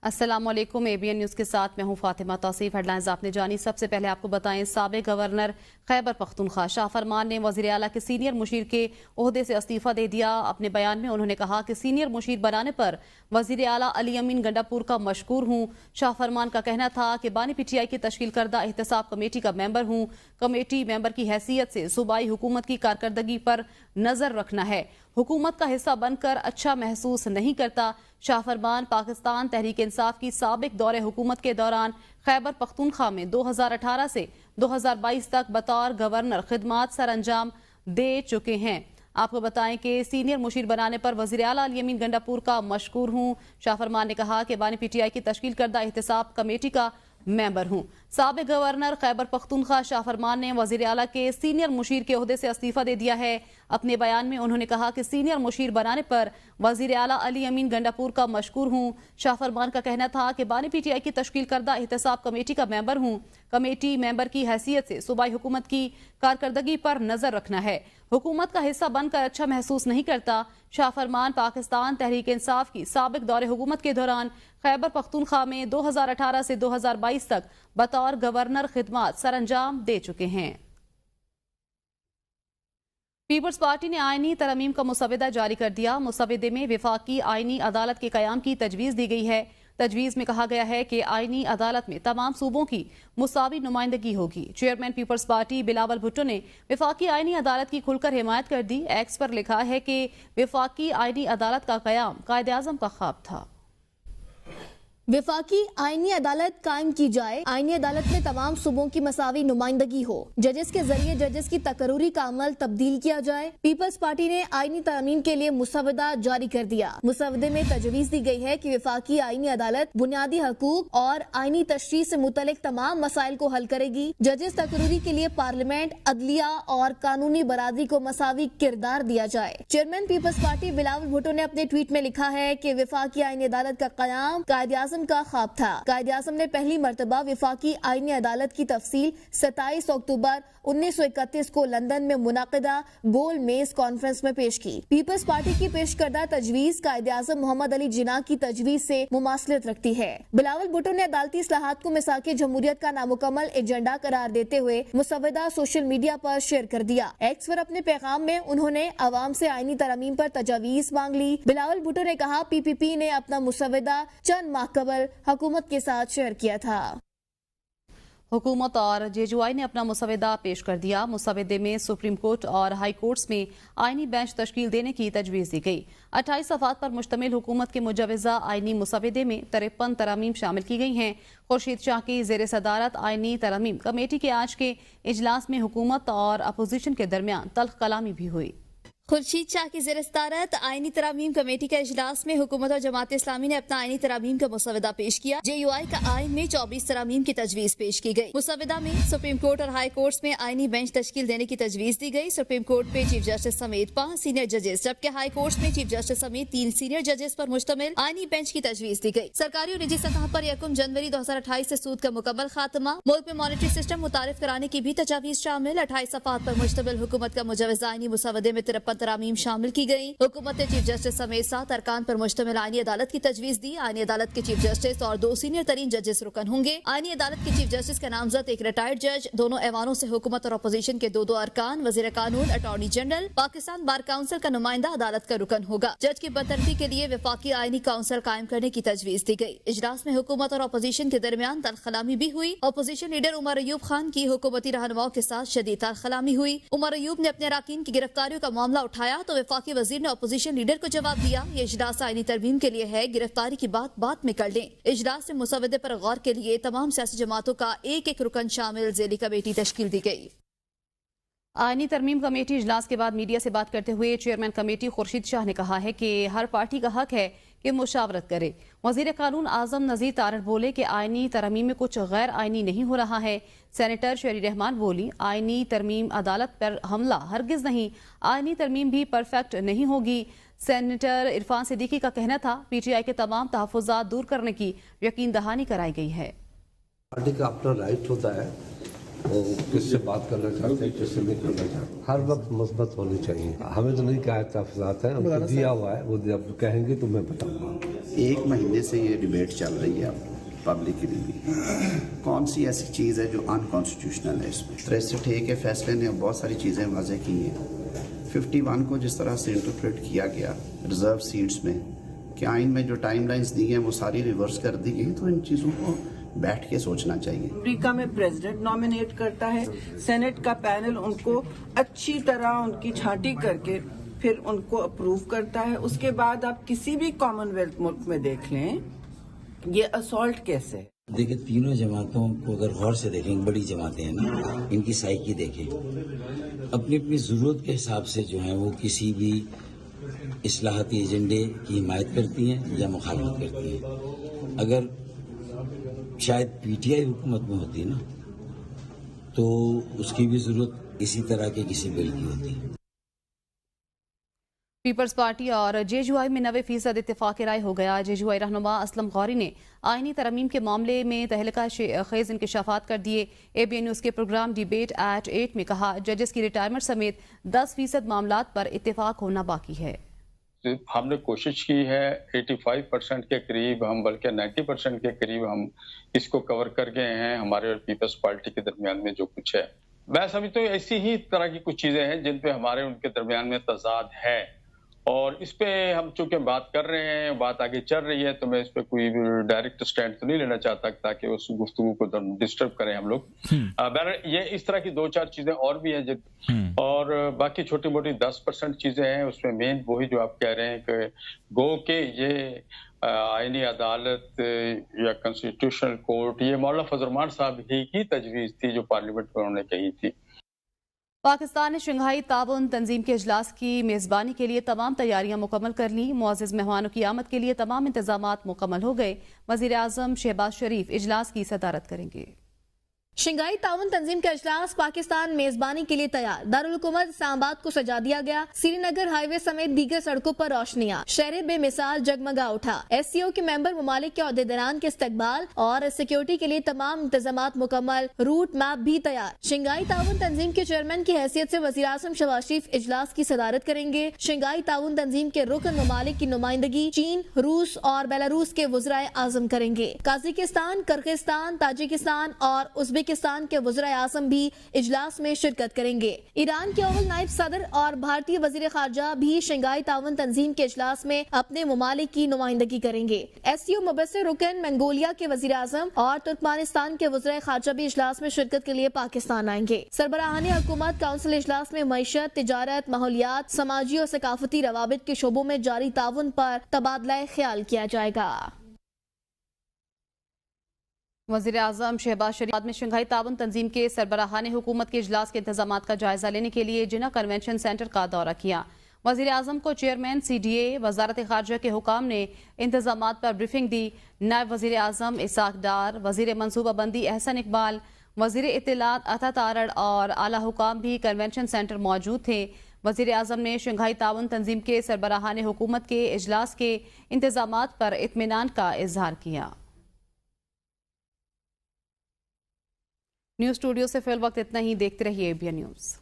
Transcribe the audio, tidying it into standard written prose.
अस्सलाम वालेकुम। ABN news के साथ मैं हूं फातिमा तौसीफ। हेडलाइंस आपने जानी। सबसे पहले आपको बताएं, साबिक गवर्नर खैबर पख्तूनख्वा शाह फरमान ने वज़ीर आला के सीनियर मुशीर के ओहदे से इस्तीफ़ा दे दिया। अपने बयान में उन्होंने कहा कि सीनियर मुशीर बनाने पर वज़ीर आला अली अमीन गंडापुर का मशकूर हूँ। शाह फरमान का कहना था कि बानी PTI की तश्कील करदा एहतसाब कमेटी का मेंबर हूँ। कमेटी मेंबर की हैसियत से सूबाई हुकूमत की कारकर्दगी पर नजर रखना है। हुकूमत का हिस्सा बनकर अच्छा महसूस नहीं करता। शाह फरमान पाकिस्तान तहरीक इंसाफ की साबिक दौरे हुकूमत के दौरान खैबर पख्तूनख्वा में 2018 से 2022 तक बतौर गवर्नर खिदमात सर अंजाम दे चुके हैं। आपको बताएं कि सीनियर मुशीर बनाने पर वज़ीर आला अली अमीन गंडापुर का मशकूर हूँ। शाह फरमान ने कहा कि बानी PTI की तश्कील करदा एहतसाब कमेटी का मेंबर हूँ। साबिक गवर्नर खैबर पख्तूनख्वा शाह फरमान ने वज़ीर आला के सीनियर मुशीर के ओहदे से इस्तीफ़ा दे दिया है। अपने बयान में उन्होंने कहा कि सीनियर मुशीर बनाने पर वज़ीर आला अली अमीन गंडापुर का मशकूर हूँ। शाह फरमान का कहना था कि बानी PTI की तश्कील करदा एहतसाब कमेटी का मेंबर हूँ। कमेटी मेंबर की हैसियत से सूबाई हुकूमत की कारकर्दगी पर नजर रखना है। हुकूमत का हिस्सा बनकर अच्छा महसूस नहीं करता। शाह फरमान पाकिस्तान तहरीक इंसाफ की साबिक दौरे हुकूमत के दौरान खैबर पख्तूनख्वा में 2018 से 2022 तक बतौर गवर्नर खिदमात सर अंजाम दे चुके हैं। पीपल्स पार्टी ने आईनी तरमीम का मुसवदा जारी कर दिया। मुसवदे में विफाकी आईनी अदालत के कयाम की तजवीज़ दी गई है। तजवीज़ में कहा गया है कि आईनी अदालत में तमाम सूबों की मुसावी नुमाइंदगी होगी। चेयरमैन पीपल्स पार्टी बिलावल भुट्टो ने विफाकी आईनी अदालत की खुलकर हिमायत कर दी। एक्स पर लिखा है कि विफाकी आईनी अदालत का कयाम कायदे आज़म का ख्वाब था। विफाकी आईनी अदालत कायम की जाए। आईनी अदालत में तमाम सूबों की मसावी नुमाइंदगी हो। जजेस के जरिए जजेस की तकरूरी का अमल तब्दील किया जाए। पीपल्स पार्टी ने आईनी तरमीम के लिए मुसवदा जारी कर दिया। मुसवदे में तजवीज़ दी गई है कि विफाकी आईनी अदालत बुनियादी हकूक और आईनी तशरीह से मुतल्लिक तमाम मसाइल को हल करेगी। जजेस तकरूरी के लिए पार्लियामेंट, अदलिया और कानूनी बरादरी को मसावी किरदार दिया जाए। चेयरमैन पीपल्स पार्टी बिलावल भुट्टो ने अपने ट्वीट में लिखा है कि विफाकी आईनी अदालत का कयाम कायदे का ख्वाब था। कायदे आज़म ने पहली मर्तबा विफाकी आईनी अदालत की तफसील 27 अक्टूबर 1931 को लंदन में मुनाकिदा गोल मेज कॉन्फ्रेंस में पेश की। पीपल्स पार्टी की पेश करदा तजवीज़ कायदे आज़म मोहम्मद अली जिन्ना की तजवीज़ से मुमासलत रखती है। बिलावल भुट्टो ने अदालती इस्लाहात को मिसाक जमहूरियत का नामुकम्मल एजेंडा करार देते हुए मुसवदा सोशल मीडिया पर शेयर कर दिया। एक्स पर अपने पैगाम में उन्होंने अवाम से आईनी तरमीम पर तजावीज़ मांग ली। बिलावल भुट्टो ने कहा, PPP ने अपना मुसवदा चंद माह कबल हुकूमत के साथ शेयर किया था। हुकूमत और JJUI ने अपना मुसवदा पेश कर दिया। मुसवदे में सुप्रीम कोर्ट और हाई कोर्ट्स में आईनी बेंच तश्कील देने की तजवीज़ दी गई। 28 सफ़ात पर मुश्तमिल हुकूमत के मुजवज़ा आईनी मुसवदे में 53 तरमीम शामिल की गई हैं। खुर्शीद शाह की ज़ेर सदारत आईनी तरमीम कमेटी के आज के इजलास में हुकूमत और अपोजिशन के दरमियान तल्ख कलामी भी हुई। खुर्शीद शाह की ज़ेर सदारत आईनी तरामीम कमेटी के इजलास में हुकूमत और जमात इस्लामी ने अपना आईनी तरामीम का मुसवदा पेश किया। JUI का आइन में 24 तरामीम की तजवीज़ पेश की गई। मुसवदा में सुप्रीम कोर्ट और हाई कोर्ट्स में आईनी बेंच तश्कील देने की तजवीज़ दी गई। सुप्रीम कोर्ट में चीफ जस्टिस समेत 5 सीनियर जजेस, जबकि हाई कोर्ट्स में चीफ जस्टिस समेत 3 सीनियर जजेस पर मुश्तमिल आईनी बेंच की तजवीज़ दी गई। सरकारी और निजी सतह पर 1 जनवरी 2028 से सूद का मुकम्मल खात्मा, मुल्क में मॉनेटरी सिस्टम मुतारिफ कराने की भी तजावीज़ शामिल। 28 सफ़ात पर मुश्तमिल हुकूमत का मुजवज़ा आईनी मुसवदे में 53 तरामीम शामिल की गई। हुकूमत ने चीफ जस्टिस समेत 7 अरकान पर मुश्तमिल आईनी अदालत की तजवीज़ दी। आईनी अदालत के चीफ जस्टिस और 2 सीनियर तरीन जजेस रुकन होंगे। आईनी अदालत के चीफ जस्टिस का नामजद एक रिटायर्ड जज, दोनों ऐवानों से हुकूमत और अपोजिशन के 2 अरकान, वजीर कानून, attorney general, Pakistan bar council का नुमाइंदा अदालत का रुकन होगा। जज की बरतरफी के लिए विफाकी आईनी काउंसिल कायम करने की तजवीज़ दी गई। इजलास में हुकूमत और अपोजिशन के दरमियान तलखलामी भी हुई। अपोजिशन लीडर उमर अयूब खान की हुकूमती रहनुमाओं के साथ शदीद तलखलामी हुई। उमर अयूब ने अपने अरकान की गिरफ्तारियों का मामला उठाया तो वफाकी वजीर ने अपोजिशन लीडर को जवाब दिया, ये इजलास आईनी तरमीम के लिए है, गिरफ्तारी की बात बाद में कर लें। इजलास में मुसवदे पर गौर के लिए तमाम सियासी जमातों का एक रुकन शामिल ज़ेली कमेटी तश्कील दी गई। आईनी तरमीम कमेटी इजलास के बाद मीडिया से बात करते हुए चेयरमैन कमेटी खुर्शीद शाह ने कहा है कि हर पार्टी का हक है कि मुशावरत करे। वजीर कानून आजम नज़ीर तारड़ बोले कि आईनी तरमीम में कुछ गैर आईनी नहीं हो रहा है। सेनेटर शेरी रहमान बोली, आईनी तरमीम अदालत पर हमला हरगिज नहीं, आईनी तरमीम भी परफेक्ट नहीं होगी। सेनेटर इरफान सिद्दीकी का कहना था, PTI के तमाम तहफ़्फ़ुज़ात दूर करने की यकीन दहानी कराई गई है। पार्टी का अपना राइट होता है वो किससे बात करना चाहते हैं, किससे नहीं करना चाहते। हर वक्त मस्बत होनी चाहिए। हमें तो नहीं कहा तहफ़्फ़ुज़ात है, दिया हुआ है, वो जब कहेंगे तो मैं बताऊंगा। 1 مہینے سے یہ ڈبیٹ چل رہی ہے پبلکلی بھی، کون سی ایسی چیز ہے جو انکانسٹیٹیوشنل ہے؟ اس میں 63 کے فیصلے نے بہت ساری چیزیں واضح کی ہیں۔ 51 کو جس طرح سے انٹرپریٹ کیا گیا ریزرو سیٹس میں کہ آئین میں جو ٹائم لائنز دی ہیں وہ ساری ریورس کر دی گئی، تو ان چیزوں کو بیٹھ کے سوچنا چاہیے۔ امریکہ میں پریزیڈنٹ نامینیٹ کرتا ہے، سینٹ کا پینل ان کو اچھی طرح ان کی چھانٹی کر کے پھر ان کو اپروو کرتا ہے۔ اس کے بعد آپ کسی بھی کامن ویلتھ ملک میں دیکھ لیں یہ اسالٹ کیسے ہے۔ دیکھیں تینوں جماعتوں کو اگر غور سے دیکھیں، بڑی جماعتیں ہیں نا، ان کی سائیکی دیکھیں، اپنی اپنی ضرورت کے حساب سے جو ہیں وہ کسی بھی اصلاحاتی ایجنڈے کی حمایت کرتی ہیں یا مخالفت کرتی ہیں۔ اگر شاید پی ٹی آئی حکومت میں ہوتی نا تو اس کی بھی ضرورت اسی طرح کے کسی بل کی ہوتی ہے۔ پیپلز پارٹی اور جے یو آئی میں 90% اتفاق رائے ہو گیا۔ جے یو آئی رہنما اسلم غوری نے آئینی ترمیم کے معاملے میں تہلکہ خیز انکشافات کر دیے۔ اے بی این نیوز کے پروگرام ڈیبیٹ ایٹ 8 میں کہا ججز کی ریٹائرمنٹ سمیت 10% معاملات پر اتفاق ہونا باقی ہے۔ ہم نے کوشش کی ہے 85% کے قریب، ہم بلکہ 90% کے قریب ہم اس کو کور کر گئے ہیں۔ ہمارے اور پیپلز پارٹی کے درمیان میں جو کچھ ہے، میں سمجھتا ہوں ایسی ہی طرح کی کچھ چیزیں ہیں جن پہ ہمارے ان کے درمیان میں تضاد ہے، اور اس پہ ہم چونکہ بات کر رہے ہیں، بات آگے چل رہی ہے، تو میں اس پہ کوئی ڈائریکٹ سٹینڈ تو نہیں لینا چاہتا تاکہ اس گفتگو کو ڈسٹرب کریں ہم لوگ۔ بہرحال یہ اس طرح کی 2-4 چیزیں اور بھی ہیں، اور باقی چھوٹی موٹی 10% چیزیں ہیں۔ اس میں مین وہی جو آپ کہہ رہے ہیں کہ گو کہ یہ آئینی عدالت یا کنسٹیٹیوشنل کورٹ، یہ مولانا فضل الرحمان صاحب ہی کی تجویز تھی جو پارلیمنٹ میں انہوں نے کہی تھی۔ پاکستان نے شنگھائی تعاون تنظیم کے اجلاس کی میزبانی کے لیے تمام تیاریاں مکمل کر لیں۔ معزز مہمانوں کی آمد کے لیے تمام انتظامات مکمل ہو گئے۔ وزیر اعظم شہباز شریف اجلاس کی صدارت کریں گے۔ شنگھائی تعاون تنظیم کا اجلاس پاکستان میزبانی کے لیے تیار۔ دارالحکومت اسلام آباد کو سجا دیا گیا۔ سری نگر ہائی وے سمیت دیگر سڑکوں پر روشنیاں، شہر بے مثال جگمگا اٹھا۔ ایس سی او کے ممبر ممالک کے عہدیداران کے استقبال اور سیکیورٹی کے لیے تمام انتظامات مکمل، روٹ میپ بھی تیار۔ شنگھائی تعاون تنظیم کے چیئرمین کی حیثیت سے وزیر اعظم شہباز شریف اجلاس کی صدارت کریں گے۔ شنگھائی تعاون تنظیم کے رکن ممالک کی نمائندگی چین، روس اور بیلاروس کے وزرائے اعظم کریں گے۔ قازقستان، کرغزستان، تاجکستان اور ازبکستان کے وزرائے اعظم بھی اجلاس میں شرکت کریں گے۔ ایران کے اول نائب صدر اور بھارتی وزیر خارجہ بھی شنگھائی تعاون تنظیم کے اجلاس میں اپنے ممالک کی نمائندگی کریں گے۔ ایس سی او مبصر رکن منگولیا کے وزیر اعظم اور ترکمانستان کے وزرائے خارجہ بھی اجلاس میں شرکت کے لیے پاکستان آئیں گے۔ سربراہان حکومت کونسل اجلاس میں معیشت، تجارت، ماحولیات، سماجی اور ثقافتی روابط کے شعبوں میں جاری تعاون پر تبادلہ خیال کیا جائے گا۔ وزیر اعظم شہباز شریف میں شنگھائی تعاون تنظیم کے سربراہان حکومت کے اجلاس کے انتظامات کا جائزہ لینے کے لیے جنہ کنونشن سینٹر کا دورہ کیا۔ وزیر اعظم کو چیئرمین سی ڈی اے، وزارت خارجہ کے حکام نے انتظامات پر بریفنگ دی۔ نائب وزیر اعظم اسحاق ڈار، وزیر منصوبہ بندی احسن اقبال، وزیر اطلاعات عطا تارڑ اور اعلیٰ حکام بھی کنونشن سینٹر موجود تھے۔ وزیر اعظم نے شنگھائی تعاون تنظیم کے سربراہان حکومت کے اجلاس کے انتظامات پر اطمینان کا اظہار کیا۔ نیوز اسٹوڈیو سے فی الوقت اتنا ہی، دیکھتے رہیے ABN نیوز۔